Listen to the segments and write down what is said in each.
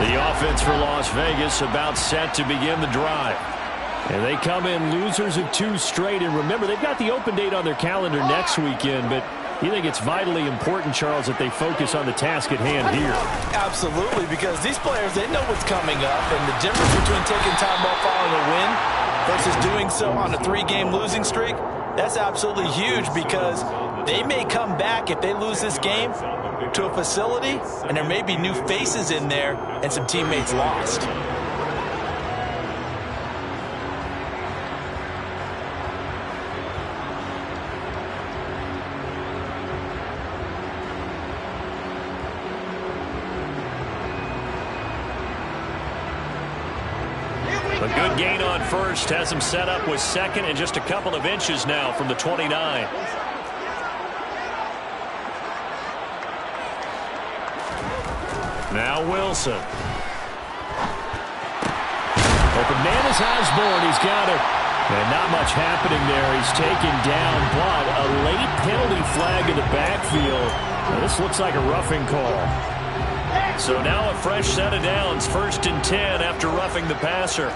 The offense for Las Vegas about set to begin the drive. And they come in losers of 2 straight. And remember, they've got the open date on their calendar next weekend. But you think it's vitally important, Charles, that they focus on the task at hand here? Absolutely, because these players, they know what's coming up. And the difference between taking time off following a win versus doing so on a 3-game losing streak, that's absolutely huge, because they may come back if they lose this game to a facility, and there may be new faces in there and some teammates lost. A good gain on first has him set up with second and just a couple of inches now from the 29. Now Wilson. Open man is Osborne. He's got it. And not much happening there. He's taken down, but a late penalty flag in the backfield. Now, this looks like a roughing call. So now a fresh set of downs, 1st and 10 after roughing the passer.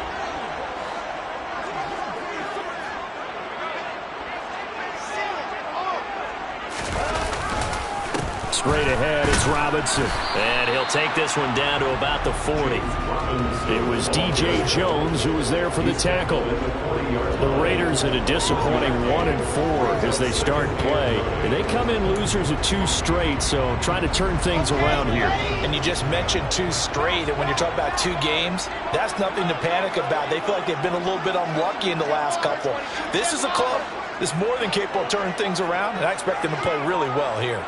Straight ahead is Robinson. And he'll take this one down to about the 40. It was DJ Jones who was there for the tackle. The Raiders at a disappointing 1-4 as they start play. And they come in losers of 2 straight, so trying to turn things around here. And you just mentioned 2 straight, and when you're talking about 2 games, that's nothing to panic about. They feel like they've been a little bit unlucky in the last couple. This is a club that's more than capable of turning things around, and I expect them to play really well here.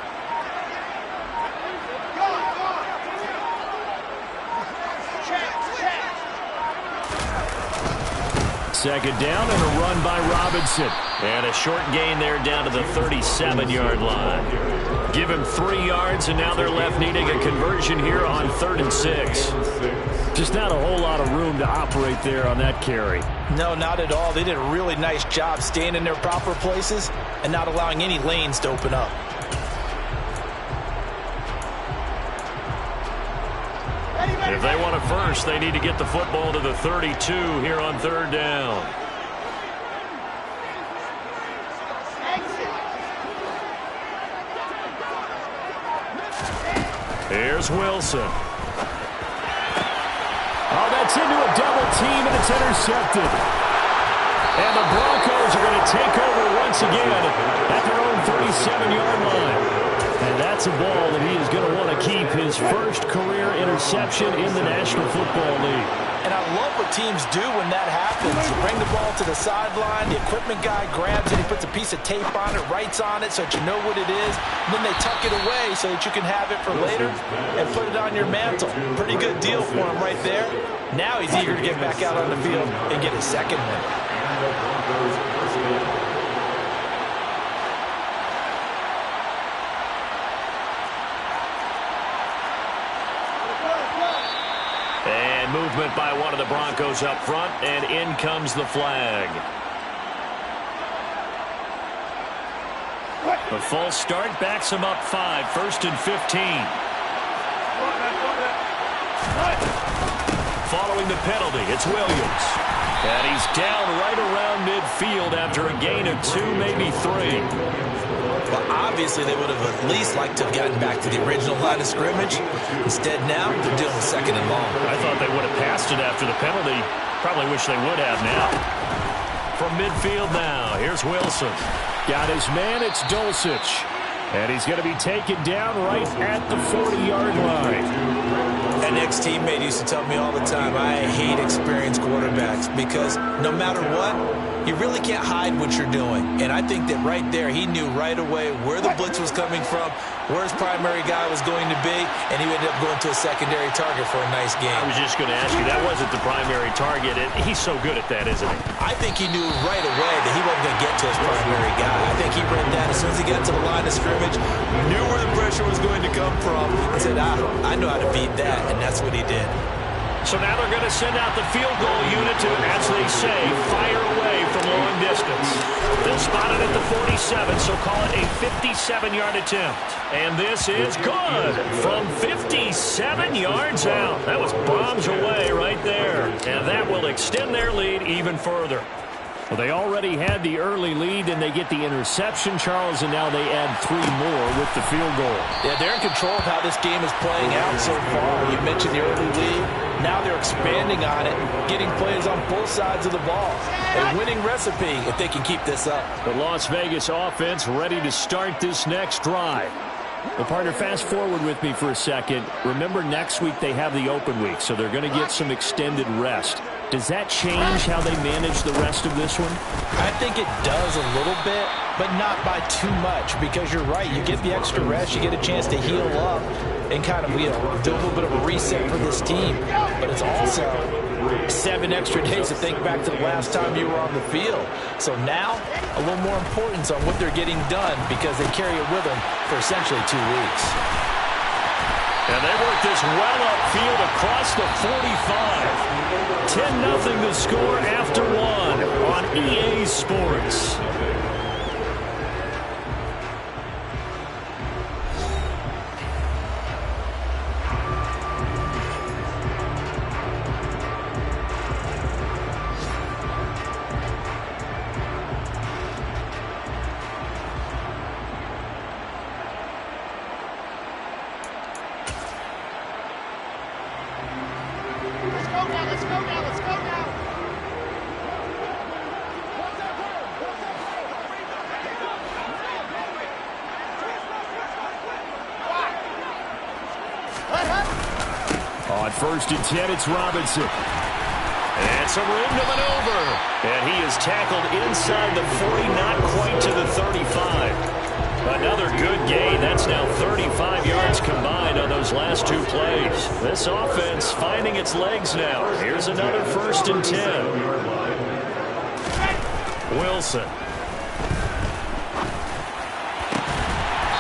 Second down and a run by Robinson. And a short gain there down to the 37-yard line. Give him 3 yards, and now they're left needing a conversion here on 3rd and 6. Just not a whole lot of room to operate there on that carry. No, not at all. They did a really nice job staying in their proper places and not allowing any lanes to open up. If they want a first, they need to get the football to the 32 here on 3rd down. Here's Wilson. Oh, that's into a double team, and it's intercepted. And the Broncos are going to take over once again at their own 37-yard line. And that's a ball that he is going to want to keep, his first career interception in the National Football League. And I love what teams do when that happens. You bring the ball to the sideline, the equipment guy grabs it, he puts a piece of tape on it, writes on it so that you know what it is, and then they tuck it away so that you can have it for later and put it on your mantle. Pretty good deal for him right there. Now he's eager to get back out on the field and get his second one. And movement by one of the Broncos up front, and in comes the flag. The false start backs him up 5, 1st and 15. Following the penalty, it's Williams. And he's down right around midfield after a gain of 2, maybe 3. Well, obviously they would have at least liked to have gotten back to the original line of scrimmage. Instead, now they're dealing with 2nd and long. I thought they would have passed it after the penalty. Probably wish they would have now. From midfield now, here's Wilson. Got his man, it's Dulcich. And he's going to be taken down right at the 40-yard line. An ex-teammate used to tell me all the time, I hate experienced quarterbacks because no matter what, you really can't hide what you're doing. And I think that right there, he knew right away where the blitz was coming from, where his primary guy was going to be, and he ended up going to a secondary target for a nice game. I was just going to ask you, that wasn't the primary target. He's so good at that, isn't he? I think he knew right away that he wasn't going to get to his primary guy. I think he read that as soon as he got to the line of scrimmage, knew where the pressure was going to come from, and said, I know how to beat that, and that's what he did. So now they're going to send out the field goal unit to, as they say, fire away from long distance. They'll spot it at the 47, so call it a 57-yard attempt. And this is good from 57 yards out. That was bombs away right there. And that will extend their lead even further. Well, they already had the early lead, and they get the interception, Charles, and now they add 3 more with the field goal. Yeah, they're in control of how this game is playing out so far. You mentioned the early lead. Now they're expanding on it, getting plays on both sides of the ball. A winning recipe if they can keep this up. The Las Vegas offense ready to start this next drive. Well, partner, fast forward with me for a second. Remember, next week they have the open week, so they're going to get some extended rest. Does that change how they manage the rest of this one? I think it does a little bit, but not by too much, because you're right. You get the extra rest. You get a chance to heal up and kind of, do a little bit of a reset for this team. But it's also 7 extra days to think back to the last time you were on the field. So now, a little more importance on what they're getting done because they carry it with them for essentially 2 weeks. And they work this well upfield across the 45. 10-0 the score after 1 on EA Sports. On 1st and 10, it's Robinson. And some room to maneuver. And he is tackled inside the 40, not quite to the 35. Another good gain. That's now 35 yards combined on those last 2 plays. This offense finding its legs now. Here's another 1st and 10. Wilson.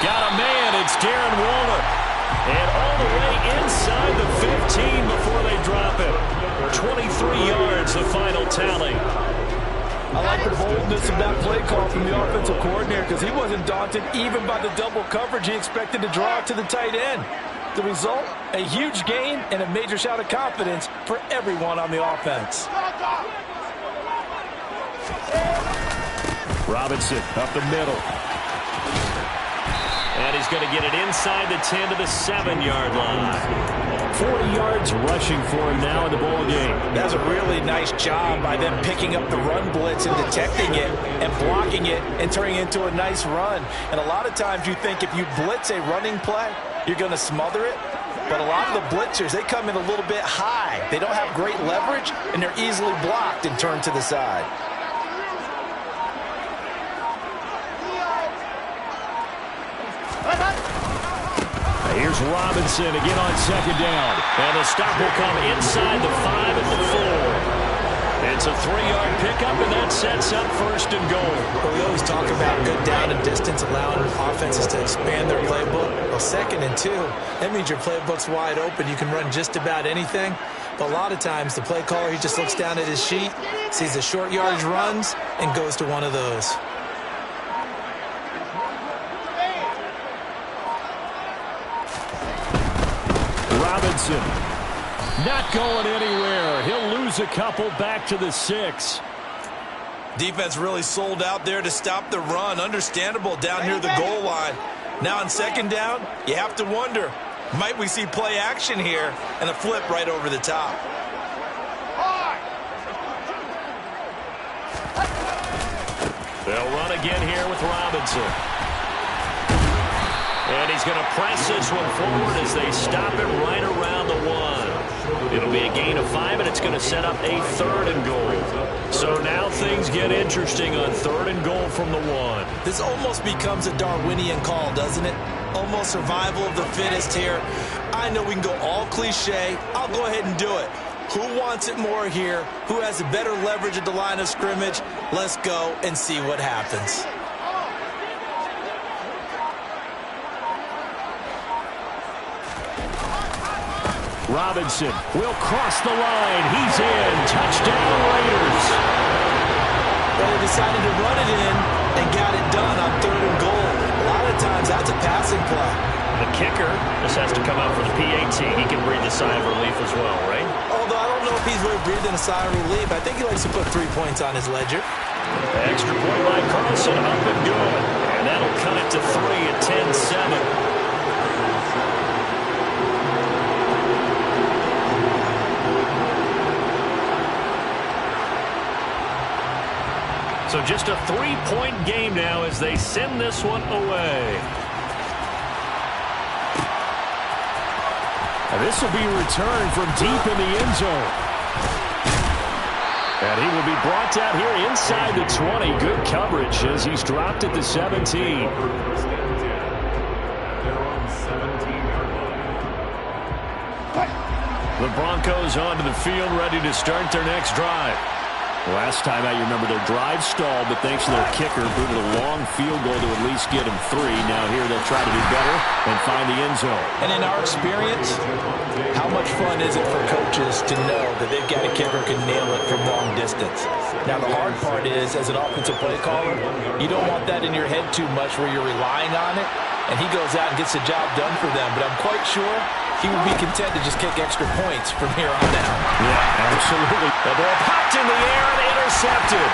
Got a man. It's Darren Waller. And all the way inside the 15 before they drop it. 23 yards, the final tally. I like the boldness of that play call from the offensive coordinator because he wasn't daunted even by the double coverage he expected to draw to the tight end. The result, a huge gain and a major shout of confidence for everyone on the offense. Robinson up the middle. And he's going to get it inside the 10 to the 7-yard line. 40 yards rushing for him now in the ball game. That's a really nice job by them picking up the run blitz and detecting it and blocking it and turning it into a nice run. And a lot of times you think if you blitz a running play, you're going to smother it. But a lot of the blitzers, they come in a little bit high. They don't have great leverage, and they're easily blocked and turned to the side. Here's Robinson again on 2nd down. And the stop will come inside the 5 at the 4. It's a 3-yard pickup, and that sets up 1st and goal. Well, we always talk about good down and distance, allowing offenses to expand their playbook. Well, 2nd and 2, that means your playbook's wide open. You can run just about anything. But a lot of times, the play caller, he just looks down at his sheet, sees the short yardage runs, and goes to one of those. Robinson not going anywhere. He'll lose a couple back to the 6. Defense really sold out there to stop the run. Understandable down near the goal line. Now on 2nd down, you have to wonder, might we see play action here and a flip right over the top? They'll run again here with Robinson. And he's going to press this one forward as they stop it right around the 1. It'll be a gain of 5, and it's going to set up a 3rd and goal. So now things get interesting on 3rd and goal from the 1. This almost becomes a Darwinian call, doesn't it? Almost survival of the fittest here. I know we can go all cliche. I'll go ahead and do it. Who wants it more here? Who has a better leverage at the line of scrimmage? Let's go and see what happens. Robinson will cross the line. He's in. Touchdown, Raiders. Well, they decided to run it in and got it done on 3rd and goal. A lot of times, that's a passing play. The kicker just has to come out for the PAT. He can breathe a sigh of relief as well, right? Although I don't know if he's really breathing a sigh of relief. I think he likes to put 3 points on his ledger. Extra point by Carlson, up and good. And that'll cut it to 3 at 10-7. So just a 3-point game now as they send this one away. And this will be returned from deep in the end zone. And he will be brought down here inside the 20. Good coverage as he's dropped at the 17. The Broncos onto the field, ready to start their next drive. Last time out, you remember their drive stalled, but thanks to their kicker, booted a long field goal to at least get him 3. Now here they'll try to do better and find the end zone. And in our experience, how much fun is it for coaches to know that they've got a kicker who can nail it from long distance? Now the hard part is, as an offensive play caller, you don't want that in your head too much where you're relying on it, and he goes out and gets the job done for them. But I'm quite sure he will be content to just kick extra points from here on out. Yeah, absolutely. The ball popped in the air and intercepted.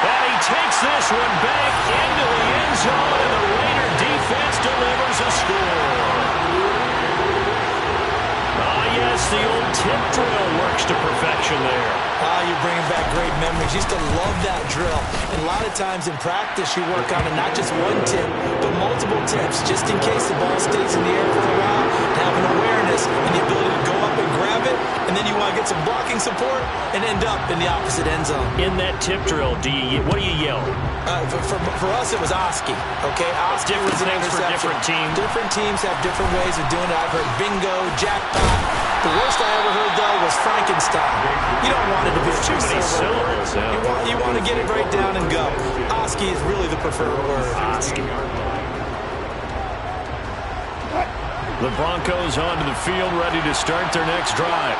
And he takes this one back into the end zone, and the Raider defense delivers a score. Yes, the old tip drill works to perfection there. You're bringing back great memories. Used to love that drill. And a lot of times in practice, you work on it, not just one tip, but multiple tips, just in case the ball stays in the air for a while, to have an awareness and the ability to go up and grab it, and then you want to get some blocking support and end up in the opposite end zone. In that tip drill, what do you yell? For us, it was Oski. Okay, Oski different was an things for different teams. Different teams have different ways of doing it. I've heard bingo, jackpot. The worst I ever heard, though, was Frankenstein. You don't want it to be too many syllables. You want to get it right down and go. Oski is really the preferred word. Oski. The Broncos onto the field, ready to start their next drive.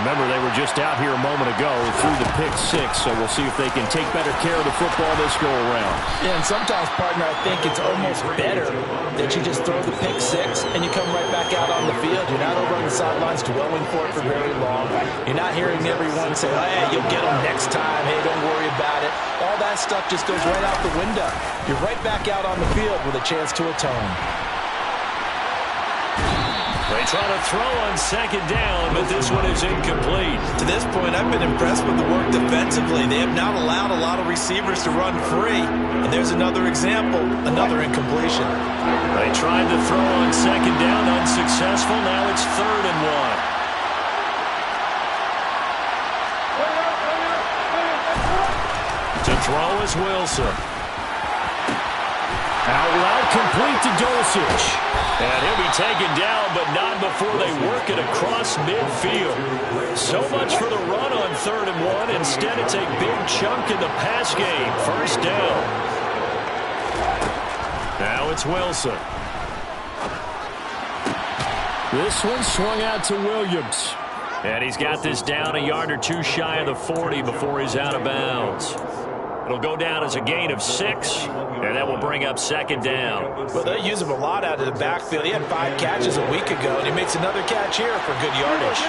Remember, they were just out here a moment ago through the pick 6, so we'll see if they can take better care of the football this go-around. Yeah, and sometimes, partner, I think it's almost better that you just throw the pick 6 and you come right back out on the field. You're not over on the sidelines dwelling for it for very long. You're not hearing everyone say, oh, hey, you'll get them next time. Hey, don't worry about it. All that stuff just goes right out the window. You're right back out on the field with a chance to atone. They try to throw on second down, but this one is incomplete. To this point, I've been impressed with the work defensively. They have not allowed a lot of receivers to run free. And there's another example, another incompletion. They tried to throw on second down, unsuccessful. Now it's 3rd and 1. To throw is Wilson. Out loud, complete to Dulcich. And he'll be taken down, but not before they work it across midfield. So much for the run on 3rd and 1. Instead, it's a big chunk in the pass game. 1st down. Now it's Wilson. This one swung out to Williams. And he's got this down a yard or 2 shy of the 40 before he's out of bounds. It'll go down as a gain of 6, and that will bring up 2nd down. Well, they use him a lot out of the backfield. He had 5 catches a week ago, and he makes another catch here for good yardage.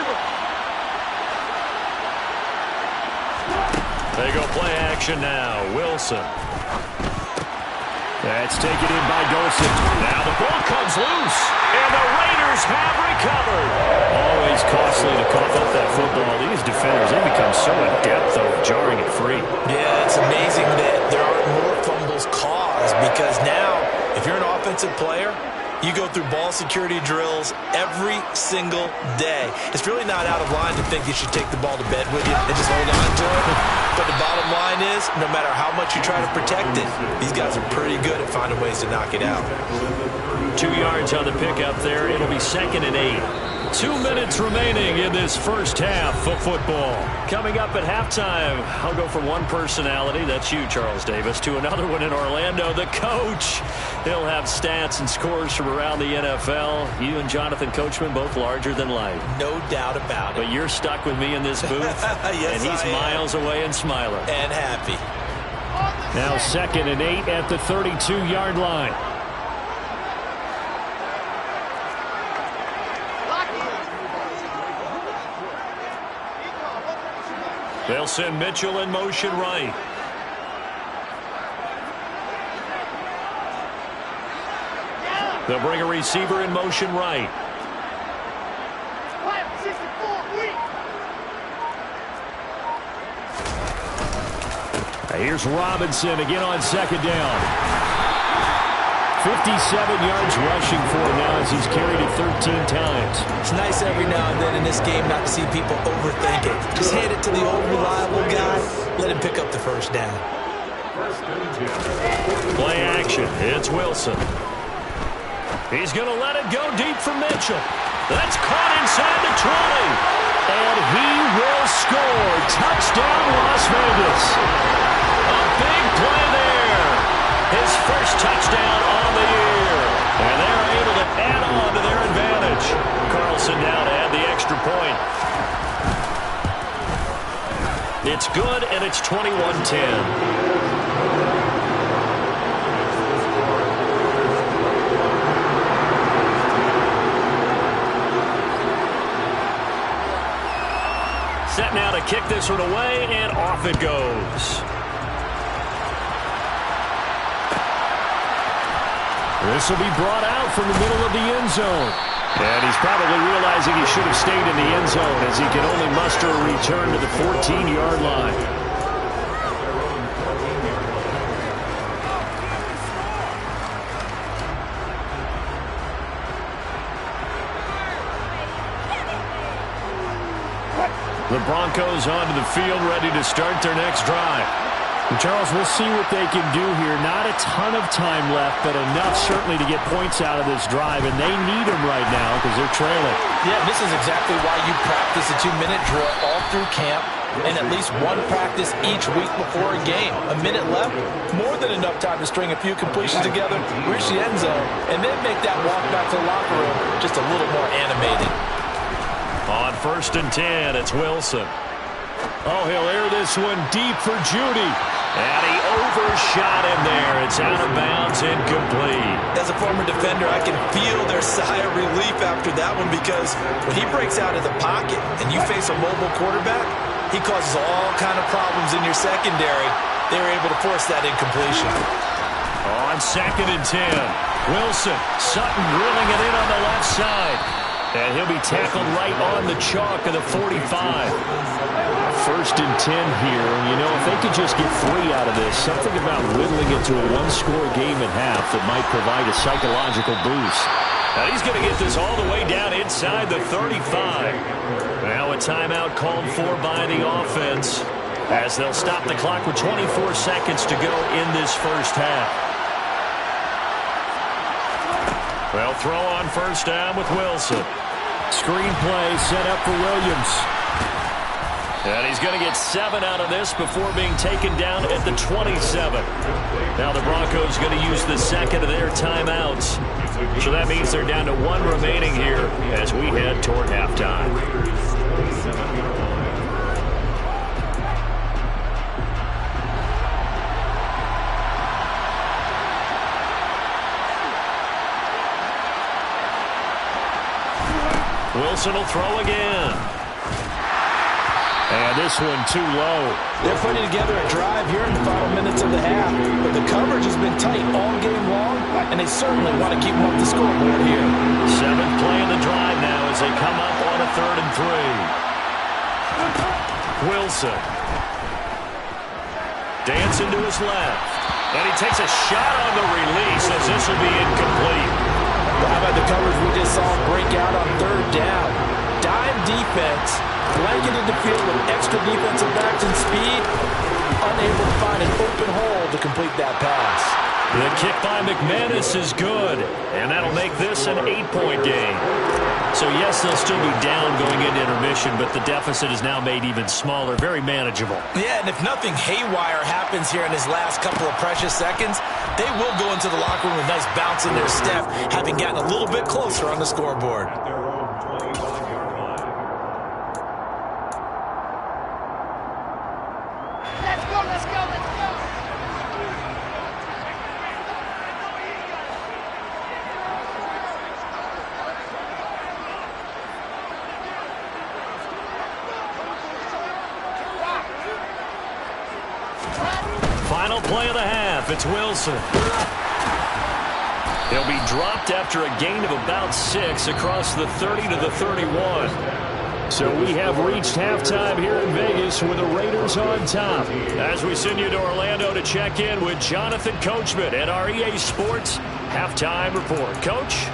They go play action now. Wilson. That's taken in by Dulcich. Now the ball comes loose, and the Raiders have recovered. Always costly to cough up that football. These defenders, they become so adept of jarring it free. Yeah, it's amazing that there aren't more fumbles caused, because now, if you're an offensive player, you go through ball security drills every single day. It's really not out of line to think you should take the ball to bed with you and just hold on to it. But the bottom line is, no matter how much you try to protect it, these guys are pretty good at finding ways to knock it out. 2 yards on the pickup there. It'll be 2nd and 8. 2 minutes remaining in this first half of football. Coming up at halftime, I'll go from one personality, that's you, Charles Davis, to another one in Orlando, the coach. He'll have stats and scores from around the NFL. You and Jonathan Coachman, both larger than life. No doubt about it. But you're stuck with me in this booth, yes, and he's miles away and smiling. And happy. Now 2nd and 8 at the 32-yard line. They'll send Mitchell in motion right. They'll bring a receiver in motion right. Here's Robinson again on 2nd down. 57 yards rushing for him now as he's carried it 13 times. It's nice every now and then in this game not to see people overthink it. Just hand it to the old reliable guy. Let him pick up the first down. Play action. It's Wilson. He's going to let it go deep for Mitchell. That's caught inside the 20. And he will score. Touchdown, Las Vegas. A big play there. His first touchdown on the year. And they're able to add on to their advantage. Carlson now to add the extra point. It's good, and it's 21-10. Set now to kick this one away, and off it goes. This will be brought out from the middle of the end zone. And he's probably realizing he should have stayed in the end zone as he can only muster a return to the 14-yard line. The Broncos onto the field, ready to start their next drive. And Charles, we'll see what they can do here. Not a ton of time left, but enough certainly to get points out of this drive, and they need them right now because they're trailing. Yeah, this is exactly why you practice a 2-minute drill all through camp and at least one practice each week before a game. A minute left, more than enough time to string a few completions together, reach the end zone, and then make that walk back to the locker room just a little more animated. On 1st and 10, it's Wilson. Oh, he'll air this one deep for Judy. And he overshot him there. It's out of bounds, incomplete. As a former defender, I can feel their sigh of relief after that one because when he breaks out of the pocket and you face a mobile quarterback, he causes all kind of problems in your secondary. They were able to force that incompletion. On 2nd and 10, Wilson. Sutton drilling it in on the left side. And he'll be tackled right on the chalk of the 45. 1st and 10 here. And, you know, if they could just get 3 out of this, something about whittling it to a one-score game at half that might provide a psychological boost. Now he's going to get this all the way down inside the 35. Now a timeout called for by the offense as they'll stop the clock with 24 seconds to go in this first half. They'll throw on 1st down with Wilson. Screen play set up for Williams. And he's going to get 7 out of this before being taken down at the 27. Now the Broncos going to use the second of their timeouts. So that means they're down to 1 remaining here as we head toward halftime. Wilson will throw again. And this one too low. They're putting together a drive here in the final minutes of the half, but the coverage has been tight all game long, and they certainly want to keep them up the scoreboard here. 7th play in the drive now as they come up on a 3rd and 3. Wilson. Dancing to his left. And he takes a shot on the release as this will be incomplete. How about the coverage we just saw break out on 3rd down? Dime defense, blanketed the field with extra defensive backs and speed, unable to find an open hole to complete that pass. The kick by McManus is good, and that'll make this an 8-point game. So, yes, they'll still be down going into intermission, but the deficit is now made even smaller, very manageable. Yeah, and if nothing haywire happens here in his last couple of precious seconds, they will go into the locker room with a nice bounce in their step, having gotten a little bit closer on the scoreboard. Final play of the half. It's Wilson. He'll be dropped after a gain of about 6 across the 30 to the 31. So we have reached halftime here in Vegas with the Raiders on top. As we send you to Orlando to check in with Jonathan Coachman at our EA Sports Halftime Report. Coach?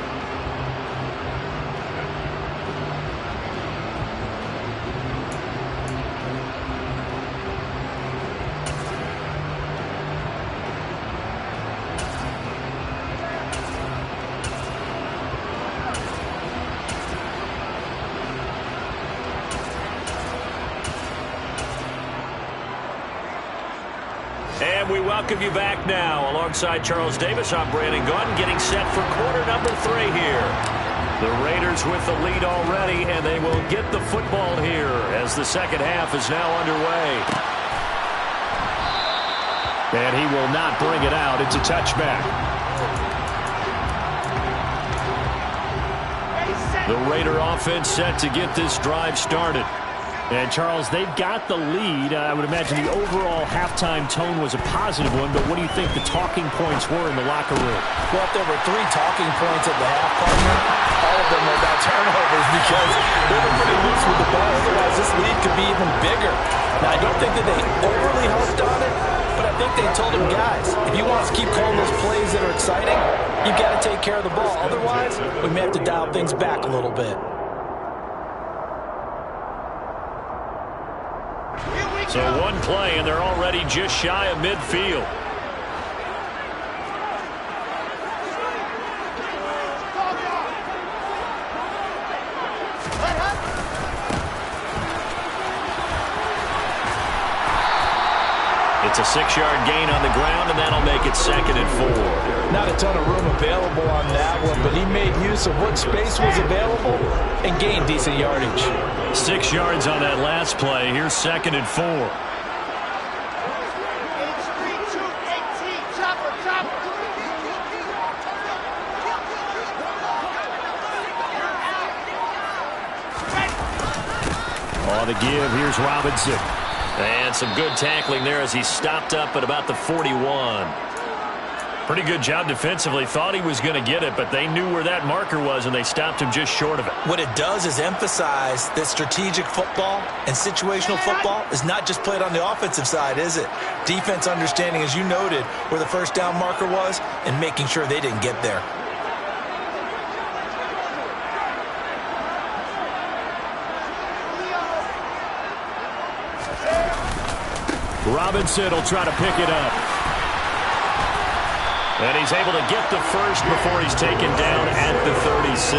And we welcome you back now. Alongside Charles Davis, I'm Brandon Gaudin, getting set for quarter number 3 here. The Raiders with the lead already, and they will get the football here as the second half is now underway. And he will not bring it out. It's a touchback. The Raider offense set to get this drive started. And, Charles, they've got the lead. I would imagine the overall halftime tone was a positive one, but what do you think the talking points were in the locker room? Well, if there were 3 talking points at the half, partner, all of them were about turnovers because they were pretty loose with the ball. Otherwise, this lead could be even bigger. Now, I don't think that they overly harped on it, but I think they told them, guys, if you want us to keep calling those plays that are exciting, you've got to take care of the ball. Otherwise, we may have to dial things back a little bit. So one play, and they're already just shy of midfield. It's a 6-yard gain on the ground, and that'll make it 2nd and 4. Not a ton of room available on that one, but he made use of what space was available and gained decent yardage. 6 yards on that last play. Here's 2nd and 4. On the give, here's Robinson. And some good tackling there as he stopped up at about the 41. Pretty good job defensively. Thought he was going to get it, but they knew where that marker was, and they stopped him just short of it. What it does is emphasize that strategic football and situational football is not just played on the offensive side, is it? Defense understanding, as you noted, where the first down marker was and making sure they didn't get there. Robinson will try to pick it up. And he's able to get the first before he's taken down at the 36.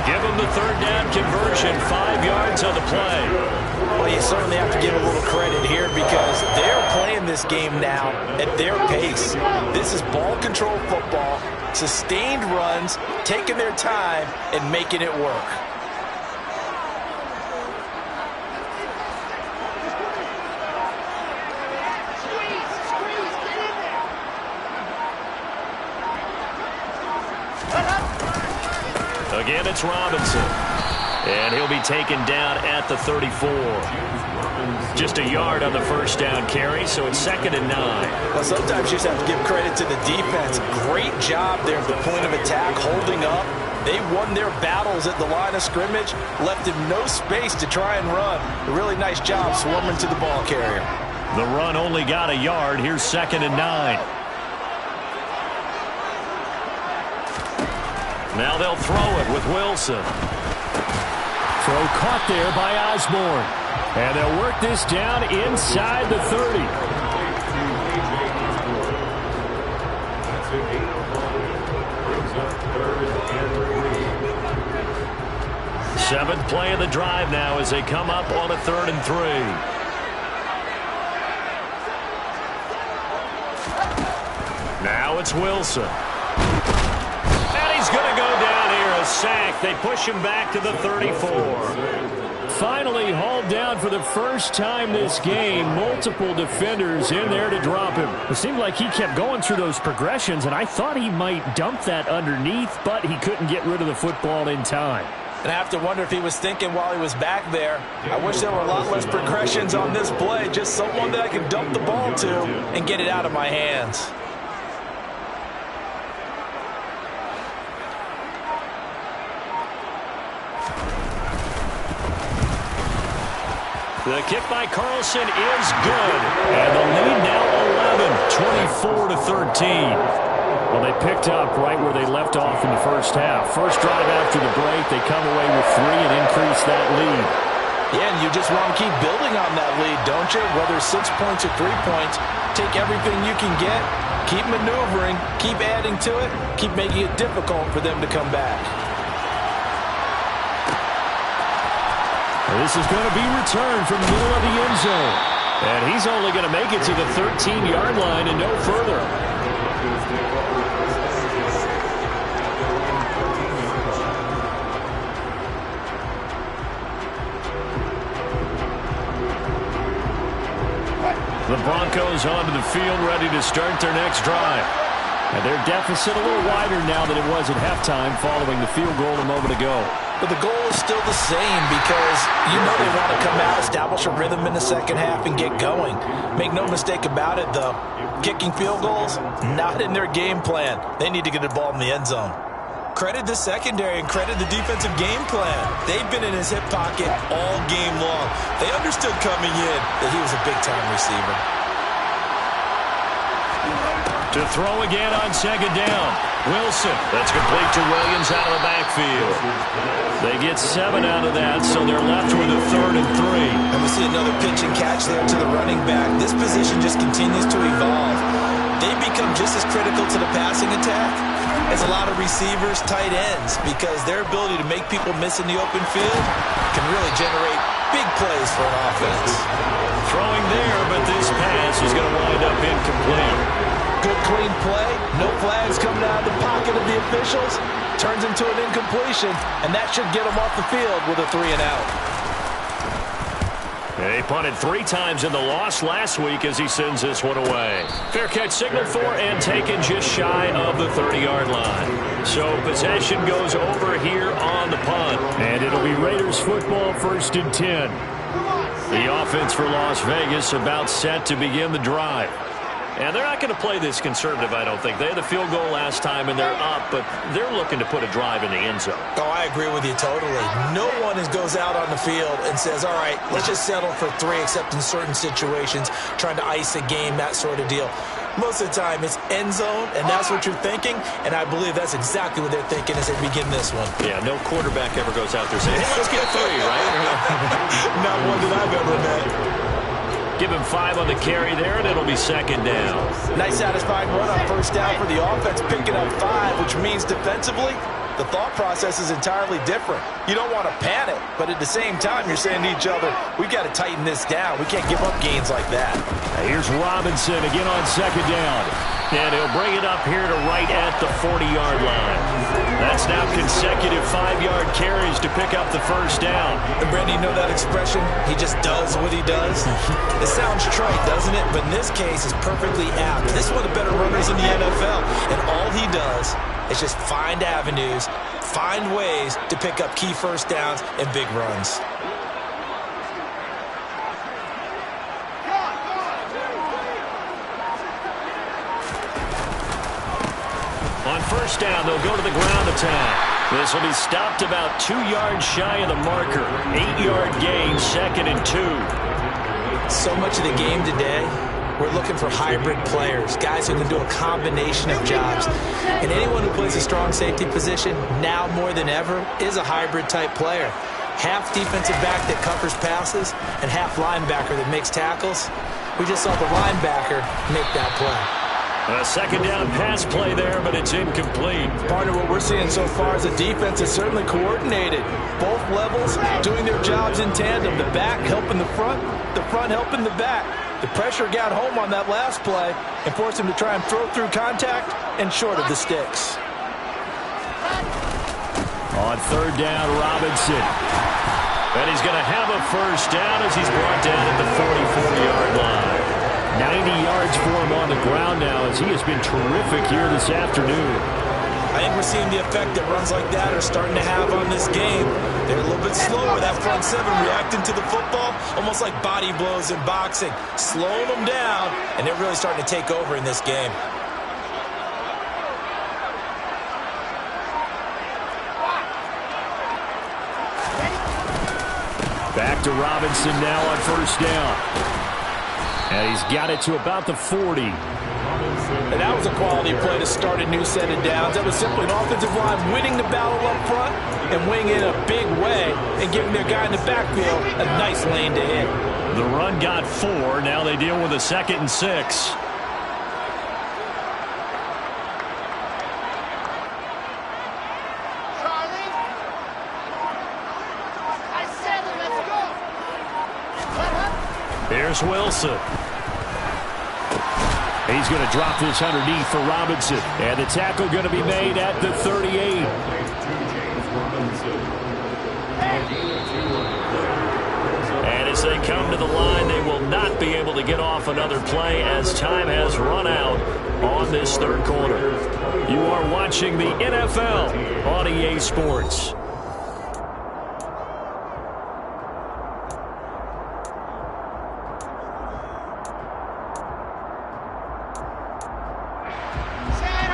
Give him the 3rd down conversion, 5 yards on the play. Well, you certainly have to give a little credit here because they're playing this game now at their pace. This is ball control football, sustained runs, taking their time, and making it work. Again, it's Robinson. And he'll be taken down at the 34. Just a yard on the first down carry, so it's 2nd and 9. Well, sometimes you just have to give credit to the defense. Great job there at the point of attack, holding up. They won their battles at the line of scrimmage, left him no space to try and run. A really nice job swarming to the ball carrier. The run only got a yard. Here's 2nd and 9. Now they'll throw it with Wilson. Throw caught there by Osborne. And they'll work this down inside the 30. Seventh play of the drive now as they come up on a 3rd and 3. Now it's Wilson. And he's going to go down here, a sack. They push him back to the 34. Finally hauled down for the first time this game. Multiple defenders in there to drop him. It seemed like he kept going through those progressions, and I thought he might dump that underneath, but he couldn't get rid of the football in time. And I have to wonder if he was thinking while he was back there, I wish there were a lot less progressions on this play, just someone that I could dump the ball to and get it out of my hands. The kick by Carlson is good. And the lead now 11, 24-13. Well, they picked up right where they left off in the first half. First drive after the break, they come away with 3 and increase that lead. Yeah, and you just want to keep building on that lead, don't you? Whether it's 6 points or 3 points, take everything you can get, keep maneuvering, keep adding to it, keep making it difficult for them to come back. This is going to be returned from the middle of the end zone. And he's only going to make it to the 13-yard line and no further. The Broncos onto the field, ready to start their next drive. And their deficit a little wider now than it was at halftime following the field goal a moment ago. But the goal is still the same because you know they want to come out, establish a rhythm in the second half, and get going. Make no mistake about it, though. Kicking field goals, not in their game plan. They need to get the ball in the end zone. Credit the secondary and credit the defensive game plan. They've been in his hip pocket all game long. They understood coming in that he was a big-time receiver. To throw again on second down. Wilson. That's complete to Williams out of the backfield. They get 7 out of that, so they're left with a 3rd and 3. And we see another pitch and catch there to the running back. This position just continues to evolve. They become just as critical to the passing attack as a lot of receivers, tight ends, because their ability to make people miss in the open field can really generate big plays for an offense. Throwing there, but this pass is going to wind up incomplete. Good clean play, no flags coming out of the pocket of the officials, turns into an incompletion, and that should get them off the field with a 3 and out. They punted 3 times in the loss last week as he sends this one away. Fair catch signaled for and taken just shy of the 30-yard line. So possession goes over here on the punt. And it'll be Raiders football, 1st and 10. The offense for Las Vegas about set to begin the drive. And they're not going to play this conservative, I don't think. They had the field goal last time, and they're up, but they're looking to put a drive in the end zone. Oh, I agree with you totally. No one goes out on the field and says, all right, let's just settle for 3, except in certain situations, trying to ice a game, that sort of deal. Most of the time, it's end zone, and that's what you're thinking, and I believe that's exactly what they're thinking as they begin this one. Yeah, no quarterback ever goes out there saying, hey, let's get 3, right? Not one that I've ever met. Give him 5 on the carry there, and it'll be 2nd down. Nice satisfying run on 1st down for the offense, picking up 5, which means defensively, the thought process is entirely different. You don't want to panic, but at the same time, you're saying to each other, we've got to tighten this down. We can't give up gains like that. Now here's Robinson again on 2nd down. And he'll bring it up here to right at the 40-yard line. That's now consecutive 5-yard carries to pick up the 1st down. And Brandon, you know that expression? He just does what he does. It sounds trite, doesn't it? But in this case, it's perfectly apt. This is one of the better runners in the NFL. And all he does is just find avenues, find ways to pick up key 1st downs and big runs. On 1st down, they'll go to the ground attack. This will be stopped about 2 yards shy of the marker. 8-yard gain, 2nd and 2. So much of the game today, we're looking for hybrid players, guys who can do a combination of jobs. And anyone who plays a strong safety position, now more than ever, is a hybrid type player. Half defensive back that covers passes and half linebacker that makes tackles. We just saw the linebacker make that play. A second down pass play there, but it's incomplete. Part of what we're seeing so far is the defense is certainly coordinated. Both levels doing their jobs in tandem. The back helping the front helping the back. The pressure got home on that last play and forced him to try and throw through contact and short of the sticks. On third down, Robinson. And he's going to have a first down as he's brought down at the 44-yard line. 90 yards for him on the ground now as he has been terrific here this afternoon. I think we're seeing the effect that runs like that are starting to have on this game. They're a little bit slower, that front seven, reacting to the football, almost like body blows in boxing, slowing them down, and they're really starting to take over in this game. Back to Robinson now on first down. And he's got it to about the 40. And that was a quality play to start a new set of downs. That was simply an offensive line winning the battle up front and winning in a big way and giving their guy in the backfield a nice lane to hit. The run got 4. Now they deal with a 2nd and 6. Here's Wilson. He's going to drop this underneath for Robinson. And the tackle going to be made at the 38. And as they come to the line, they will not be able to get off another play as time has run out on this third quarter. You are watching the NFL on EA Sports.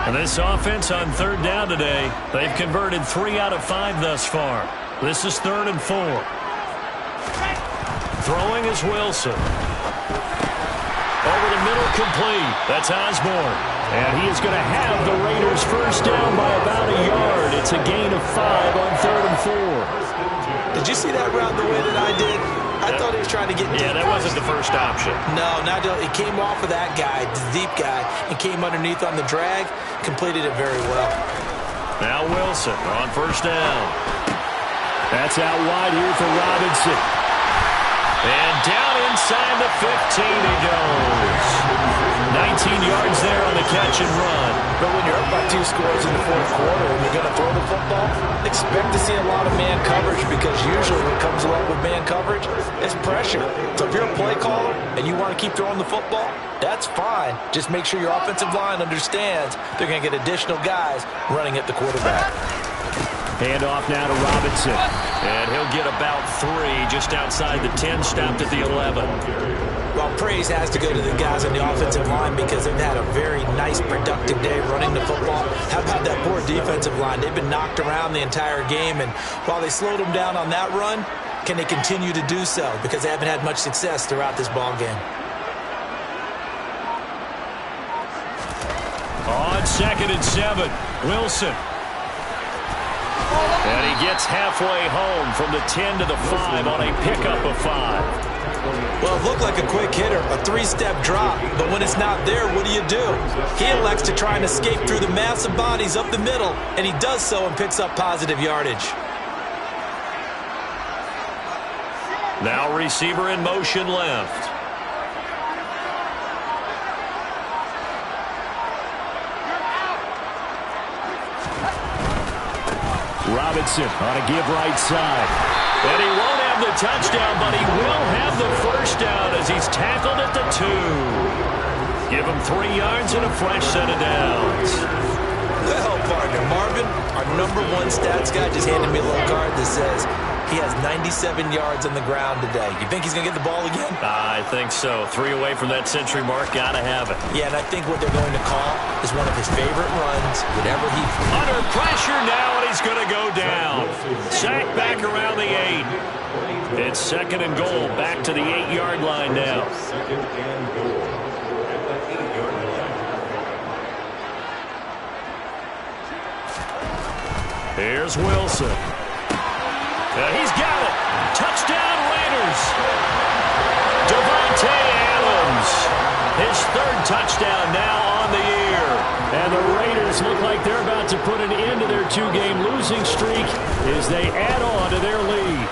And this offense on third down today, they've converted 3 out of 5 thus far. This is 3rd and 4. Throwing is Wilson. Over the middle, complete. That's Osborne. And he is going to have the Raiders first down by about a yard. It's a gain of 5 on 3rd and 4. Did you see that route the way that I did? I thought he was trying to get deep. Yeah, that wasn't the first option. No, he came off of that guy, the deep guy, and came underneath on the drag, completed it very well. Now Wilson on first down. That's out wide here for Robinson. And down inside the 15 he goes. 19 yards there on the catch and run. But when you're up by 2 scores in the fourth quarter and you're going to throw the football, expect to see a lot of man coverage because usually what comes along with man coverage is pressure. So if you're a play caller and you want to keep throwing the football, that's fine. Just make sure your offensive line understands they're going to get additional guys running at the quarterback. Hand off now to Robinson. And he'll get about 3 just outside the 10, stopped at the 11. Well, praise has to go to the guys on the offensive line because they've had a very nice, productive day running the football. How about that poor defensive line? They've been knocked around the entire game, and while they slowed them down on that run, can they continue to do so? Because they haven't had much success throughout this ball game. On 2nd and 7, Wilson. And he gets halfway home from the 10 to the 5 on a pickup of 5. Well, it looked like a quick hitter, a 3-step drop, but when it's not there, what do? He elects to try and escape through the massive bodies up the middle, and he does so and picks up positive yardage. Now receiver in motion left. Robinson on a give right side. And he won't have the touchdown, but he will have the first down as he's tackled at the 2. Give him 3 yards and a fresh set of downs. Well, partner, Marvin, our #1 stats guy, just handed me a little card that says he has 97 yards on the ground today. You think he's going to get the ball again? I think so. 3 away from that century mark. Got to have it. Yeah, and I think what they're going to call is one of his favorite runs whenever he... Under pressure now, and he's going to go down. Sack back around the 8. It's 2nd and goal. Back to the 8-yard line now. Here's Wilson. He's got it. Touchdown, Raiders. Devontae Adams. His 3rd touchdown now on the year. Raiders look like they're about to put an end to their two-game losing streak as they add on to their lead.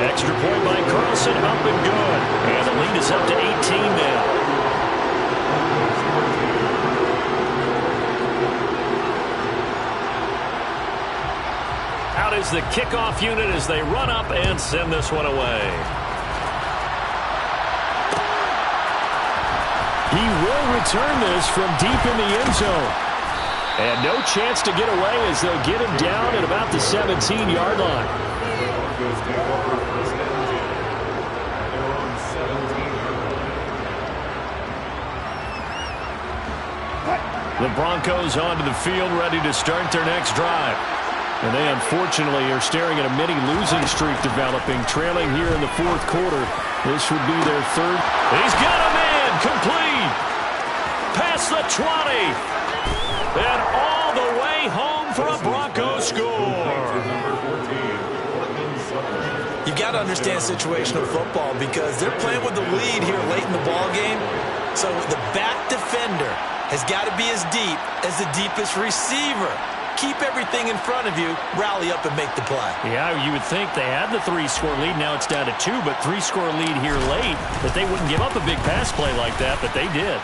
Extra point by Carlson, up and good. And the lead is up to 18 now. Out is the kickoff unit as they run up and send this one away. He will return this from deep in the end zone. And no chance to get away as they'll get him down at about the 17-yard line. The Broncos onto the field, ready to start their next drive. And they unfortunately are staring at a mini losing streak developing, trailing here in the fourth quarter. This would be their third. He's got a man complete. Past the 20. And all the way home for a Broncos score. You got to understand situational football because they're playing with the lead here late in the ball game. So the back defender has got to be as deep as the deepest receiver. Keep everything in front of you, rally up and make the play. Yeah, you would think they had the 3-score lead. Now it's down to 2, but 3-score lead here late, that they wouldn't give up a big pass play like that, but they did.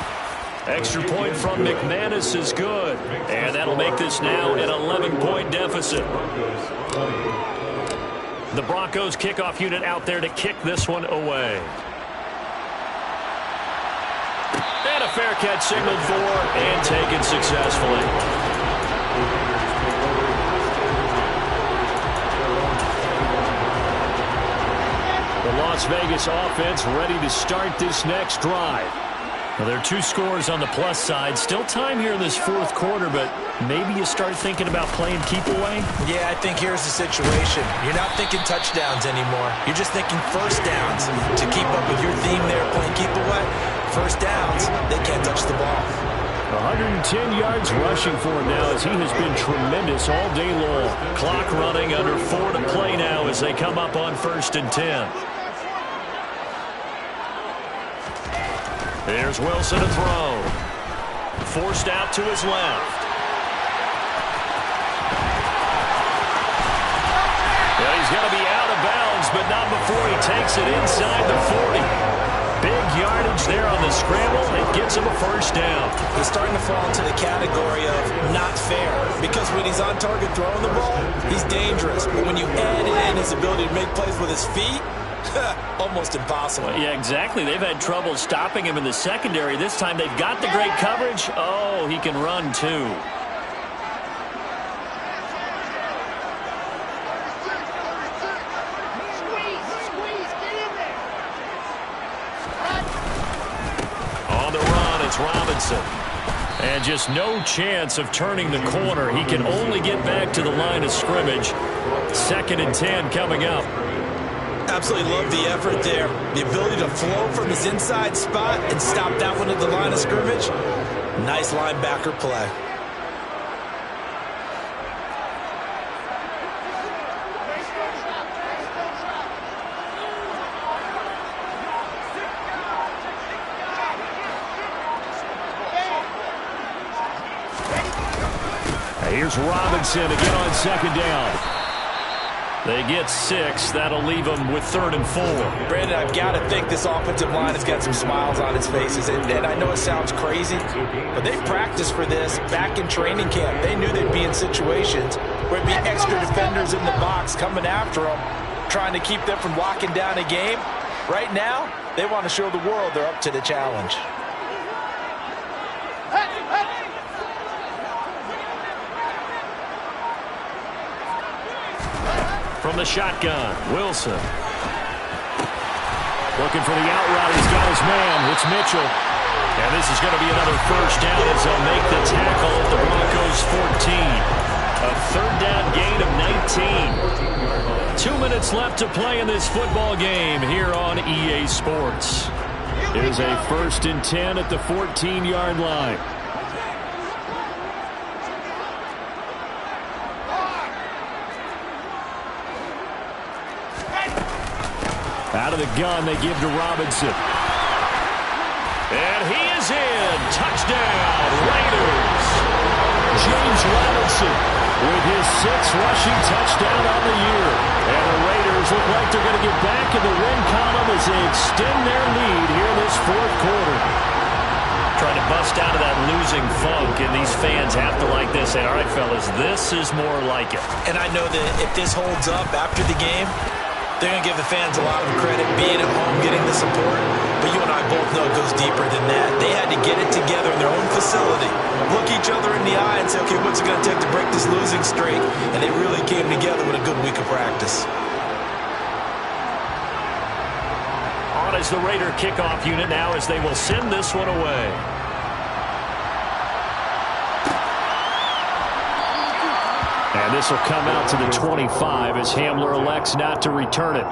Extra point from McManus is good, and that'll make this now an 11-point deficit. The Broncos kickoff unit out there to kick this one away. And a fair catch signaled for and taken successfully. The Las Vegas offense ready to start this next drive. Well, there are 2 scores on the plus side. Still time here in this fourth quarter, but maybe you start thinking about playing keep away? Yeah, I think here's the situation. You're not thinking touchdowns anymore. You're just thinking first downs. To keep up with your theme there, playing keep away, first downs, they can't touch the ball. 110 yards rushing for him now as he has been tremendous all day long. Clock running, under 4 to play now as they come up on 1st and 10. There's Wilson to throw. Forced out to his left. Well, he's going to be out of bounds, but not before he takes it inside the 40. Big yardage there on the scramble. It gets him a first down. He's starting to fall into the category of not fair because when he's on target throwing the ball, he's dangerous. But when you add in his ability to make plays with his feet, almost impossible. Well, yeah, exactly. They've had trouble stopping him in the secondary. This time they've got the great coverage. Oh, he can run too. On the run, it's Robinson. And just no chance of turning the corner. He can only get back to the line of scrimmage. 2nd and 10 coming up. Absolutely love the effort there. The ability to flow from his inside spot and stop that one at the line of scrimmage. Nice linebacker play. Here's Robinson again on 2nd down. They get 6. That'll leave them with 3rd and 4. Brandon, I've got to think this offensive line has got some smiles on its faces. And I know it sounds crazy, but they practiced for this back in training camp. They knew they'd be in situations where it'd be extra defenders in the box coming after them, trying to keep them from locking down a game. Right now, they want to show the world they're up to the challenge. From the shotgun, Wilson. Looking for the out route. He's got his man. It's Mitchell. And this is going to be another first down as they'll make the tackle at the Broncos 14. A 3rd down gain of 19. 2 minutes left to play in this football game here on EA Sports. It is a 1st and 10 at the 14-yard line. Out of the gun, they give to Robinson. And he is in. Touchdown, Raiders. James Robinson with his 6th rushing touchdown on the year. And the Raiders look like they're going to get back in the win column as they extend their lead here this 4th quarter. Trying to bust out of that losing funk, and these fans have to like this. Say, all right, fellas, this is more like it. And I know that if this holds up after the game, they're going to give the fans a lot of credit, being at home, getting the support. But you and I both know it goes deeper than that. They had to get it together in their own facility, look each other in the eye and say, okay, what's it going to take to break this losing streak? And they really came together with a good week of practice. On is the Raider kickoff unit now as they will send this one away. And this will come out to the 25 as Hamler elects not to return it.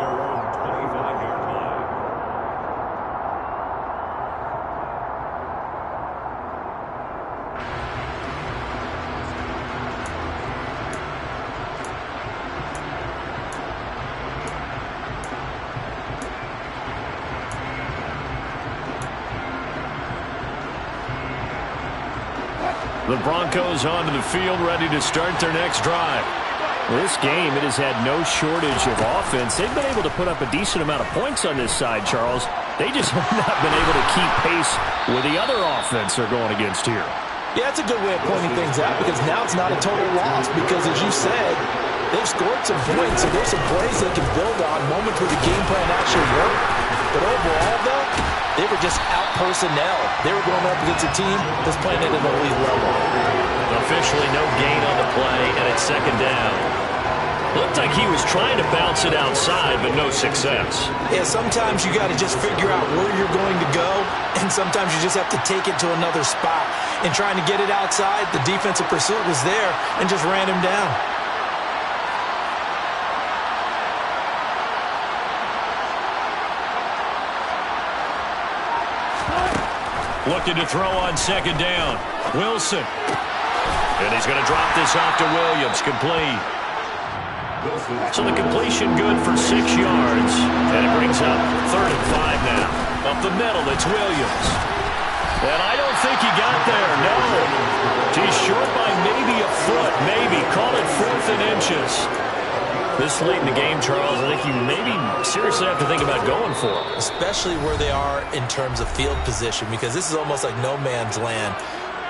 The Broncos onto the field, ready to start their next drive. This game, it has had no shortage of offense. They've been able to put up a decent amount of points on this side, Charles. They just have not been able to keep pace with the other offense they're going against here. Yeah, that's a good way of pointing things out because now it's not a total loss because, as you said, they've scored some points, so there's some plays they can build on, moments where the game plan actually worked. But overall, though, they were just out personnel. They were going up against a team that's playing at an elite level. Officially no gain on the play, and it's 2nd down. Looked like he was trying to bounce it outside, but no success. Yeah, sometimes you got to just figure out where you're going to go, and sometimes you just have to take it to another spot. And trying to get it outside, the defensive pursuit was there and just ran him down. Looking to throw on 2nd down. Wilson. And he's going to drop this off to Williams. Complete. So the completion good for 6 yards. And it brings up 3rd and 5 now. Up the middle, it's Williams. And I don't think he got there, no. He's short by maybe a foot, maybe. Call it 4th and inches. This late in the game, Charles, I think you maybe seriously have to think about going for it. Especially where they are in terms of field position, because this is almost like no man's land.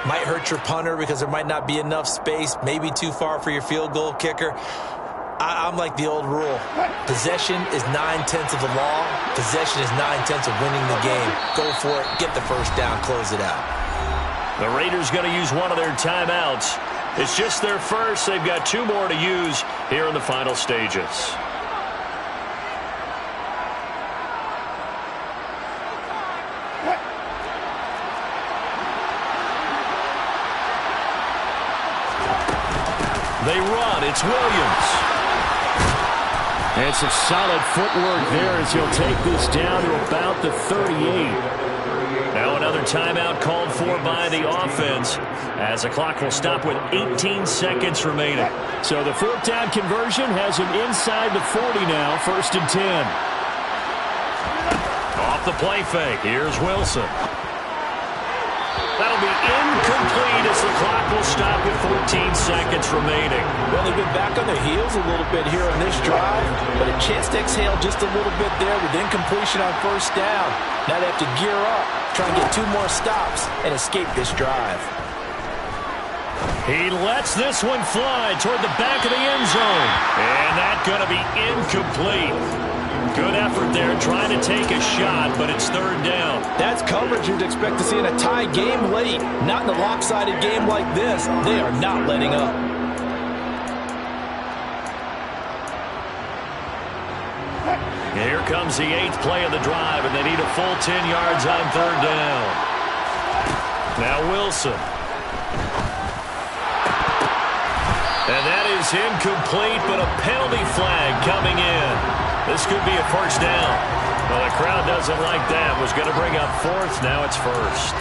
Might hurt your punter because there might not be enough space, maybe too far for your field goal kicker. I'm like the old rule. Possession is 9/10 of the law. Possession is 9/10 of winning the game. Go for it, get the first down, close it out. The Raiders going to use one of their timeouts. It's just their first. They've got 2 more to use here in the final stages. They run. It's Williams. And some solid footwork there as he'll take this down to about the 38. Now another timeout called for by the offense as the clock will stop with 18 seconds remaining. So the 4th down conversion has him inside the 40 now, 1st and 10. Off the play fake, here's Wilson. That'll be incomplete as the clock will stop with 14 seconds remaining. Well, they've been back on their heels a little bit here on this drive, but a chance to exhale just a little bit there with incompletion on 1st down. Now they have to gear up, try and get 2 more stops and escape this drive. He lets this one fly toward the back of the end zone. And that's going to be incomplete. Good effort there trying to take a shot, but it's 3rd down. That's coverage you'd expect to see in a tie game late. Not in a lopsided game like this. They are not letting up. Here comes the 8th play of the drive, and they need a full 10 yards on 3rd down. Now Wilson. And that is incomplete, but a penalty flag coming in. This could be a 1st down. Well, the crowd doesn't like that. Was going to bring up 4th. Now it's 1st.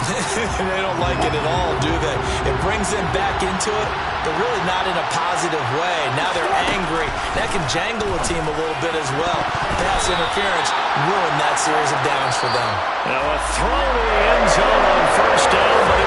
They don't like it at all, do they? It brings them back into it, but really not in a positive way. Now they're angry. That can jangle a team a little bit as well. Pass interference ruined that series of downs for them. Now a throw to the end zone on 1st down, but